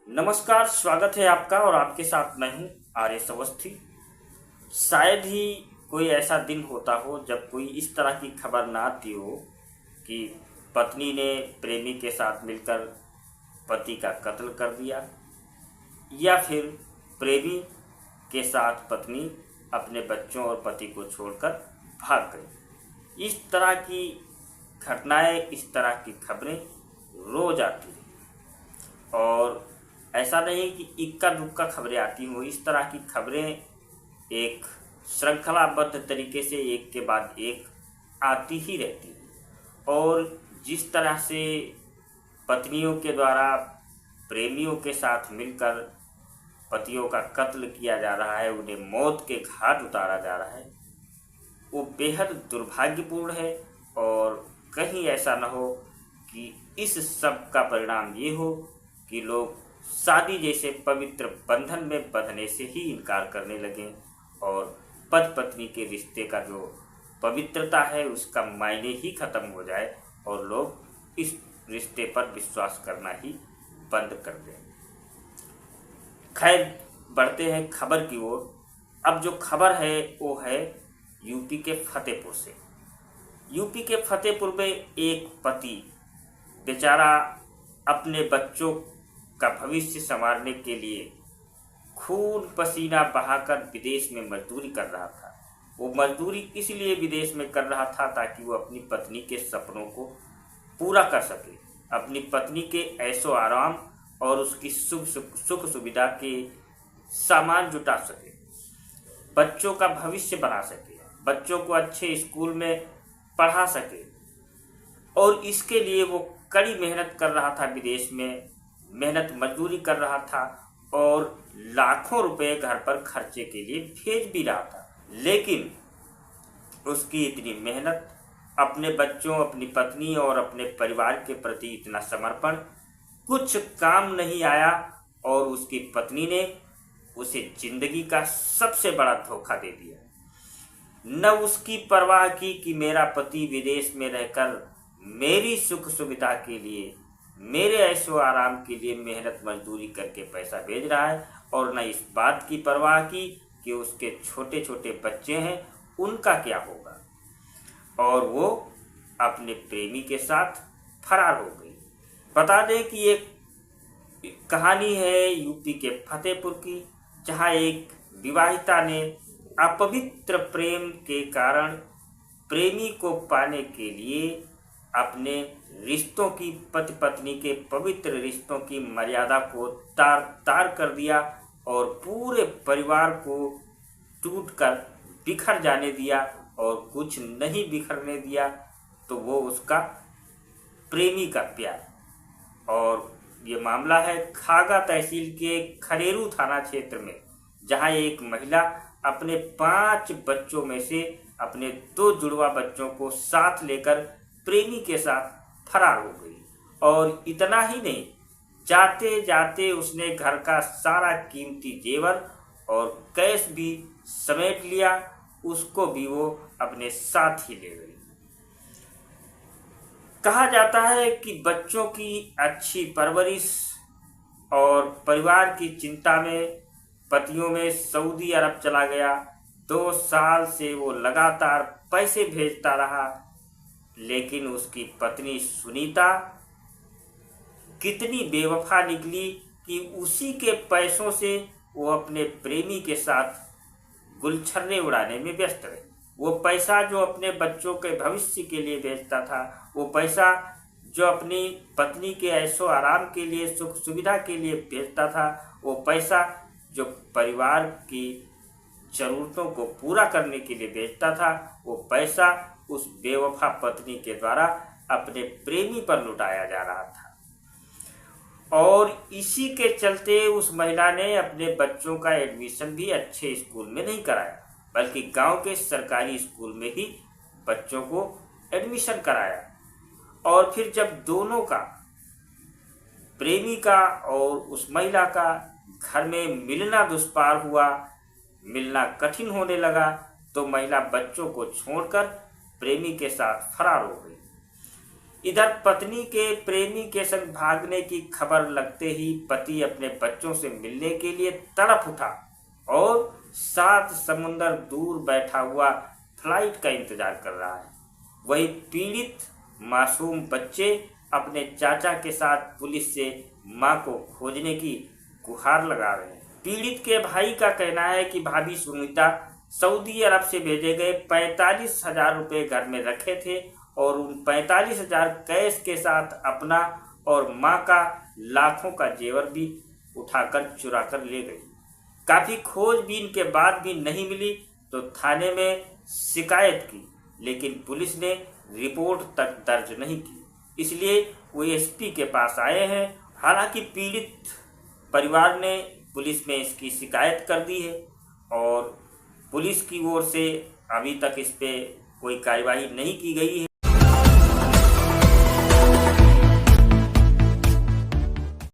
नमस्कार, स्वागत है आपका और आपके साथ मैं हूं आर्यस अवस्थी। शायद ही कोई ऐसा दिन होता हो जब कोई इस तरह की खबर ना आती हो कि पत्नी ने प्रेमी के साथ मिलकर पति का कत्ल कर दिया या फिर प्रेमी के साथ पत्नी अपने बच्चों और पति को छोड़कर भाग गई। इस तरह की घटनाएं, इस तरह की खबरें रोज आती हैं और ऐसा नहीं कि इक्का दुक्का खबरें आती हों। इस तरह की खबरें एक श्रृंखलाबद्ध तरीके से एक के बाद एक आती ही रहती हैं। और जिस तरह से पत्नियों के द्वारा प्रेमियों के साथ मिलकर पतियों का कत्ल किया जा रहा है, उन्हें मौत के घाट उतारा जा रहा है, वो बेहद दुर्भाग्यपूर्ण है। और कहीं ऐसा न हो कि इस सब का परिणाम ये हो कि लोग शादी जैसे पवित्र बंधन में बंधने से ही इनकार करने लगें और पति पत्नी के रिश्ते का जो पवित्रता है उसका मायने ही खत्म हो जाए और लोग इस रिश्ते पर विश्वास करना ही बंद कर दें। खैर, बढ़ते हैं खबर की ओर। अब जो खबर है वो है यूपी के फतेहपुर से। यूपी के फतेहपुर में एक पति बेचारा अपने बच्चों का भविष्य संवारने के लिए खून पसीना बहाकर विदेश में मजदूरी कर रहा था। वो मजदूरी इसलिए विदेश में कर रहा था ताकि वो अपनी पत्नी के सपनों को पूरा कर सके, अपनी पत्नी के ऐशो आराम और उसकी सुख सुविधा के सामान जुटा सके, बच्चों का भविष्य बना सके, बच्चों को अच्छे स्कूल में पढ़ा सके। और इसके लिए वो कड़ी मेहनत कर रहा था, विदेश में मेहनत मजदूरी कर रहा था और लाखों रुपए घर पर खर्चे के लिए भेज भी रहा था। लेकिन उसकी इतनी मेहनत, अपने बच्चों, अपनी पत्नी और अपने परिवार के प्रति इतना समर्पण कुछ काम नहीं आया और उसकी पत्नी ने उसे जिंदगी का सबसे बड़ा धोखा दे दिया। न उसकी परवाह की कि मेरा पति विदेश में रहकर मेरी सुख सुविधा के लिए, मेरे ऐशो आराम के लिए मेहनत मजदूरी करके पैसा भेज रहा है, और न इस बात की परवाह की कि उसके छोटे छोटे बच्चे हैं, उनका क्या होगा। और वो अपने प्रेमी के साथ फरार हो गई। बता दें कि ये कहानी है यूपी के फतेहपुर की, जहां एक विवाहिता ने अपवित्र प्रेम के कारण प्रेमी को पाने के लिए अपने रिश्तों की, पति पत्नी के पवित्र रिश्तों की मर्यादा को तार तार कर दिया और पूरे परिवार को टूटकर बिखर जाने दिया। और कुछ नहीं बिखरने दिया तो वो उसका प्रेमी का प्यार। और ये मामला है खागा तहसील के खरेरू थाना क्षेत्र में, जहां एक महिला अपने 5 बच्चों में से अपने 2 जुड़वा बच्चों को साथ लेकर प्रेमी के साथ फरार हो गई। और इतना ही नहीं, जाते जाते उसने घर का सारा कीमती जेवर और कैश भी समेट लिया, उसको भी वो अपने साथ ही ले गई। कहा जाता है कि बच्चों की अच्छी परवरिश और परिवार की चिंता में पतियों में सऊदी अरब चला गया। 2 साल से वो लगातार पैसे भेजता रहा, लेकिन उसकी पत्नी सुनीता कितनी बेवफा निकली कि उसी के पैसों से वो अपने प्रेमी के साथ गुलछर्रे उड़ाने में व्यस्त रहे। वो पैसा जो अपने बच्चों के भविष्य के लिए भेजता था, वो पैसा जो अपनी पत्नी के ऐशो आराम के लिए, सुख सुविधा के लिए भेजता था, वो पैसा जो परिवार की जरूरतों को पूरा करने के लिए भेजता था, वो पैसा उस बेवफा पत्नी के द्वारा अपने प्रेमी पर लुटाया जा रहा था। और इसी के चलते उस महिला ने अपने बच्चों का एडमिशन भी अच्छे स्कूल में नहीं कराया, बल्कि गांव के सरकारी स्कूल में ही बच्चों को एडमिशन कराया। और फिर जब दोनों का, प्रेमी का और उस महिला का, घर में मिलना दुष्पार हुआ, मिलना कठिन होने लगा, तो महिला बच्चों को छोड़कर प्रेमी के साथ फरार हो गई। इधर पत्नी के प्रेमी के संग भागने की खबर लगते ही पति अपने बच्चों से मिलने के लिए तड़प उठा और 7 समुंदर दूर बैठा हुआ फ्लाइट का इंतजार कर रहा है। वही पीड़ित मासूम बच्चे अपने चाचा के साथ पुलिस से मां को खोजने की गुहार लगा रहे हैं। पीड़ित के भाई का कहना है कि भाभी सुनीता सऊदी अरब से भेजे गए 45,000 रुपये घर में रखे थे और उन 45,000 कैश के साथ अपना और मां का लाखों का जेवर भी उठाकर चुरा कर ले गई। काफ़ी खोजबीन के बाद भी नहीं मिली तो थाने में शिकायत की, लेकिन पुलिस ने रिपोर्ट तक दर्ज नहीं की। इसलिए वो एसपी के पास आए हैं। हालांकि पीड़ित परिवार ने पुलिस में इसकी शिकायत कर दी है और पुलिस की ओर से अभी तक इस पे कोई कार्रवाई नहीं की गई है।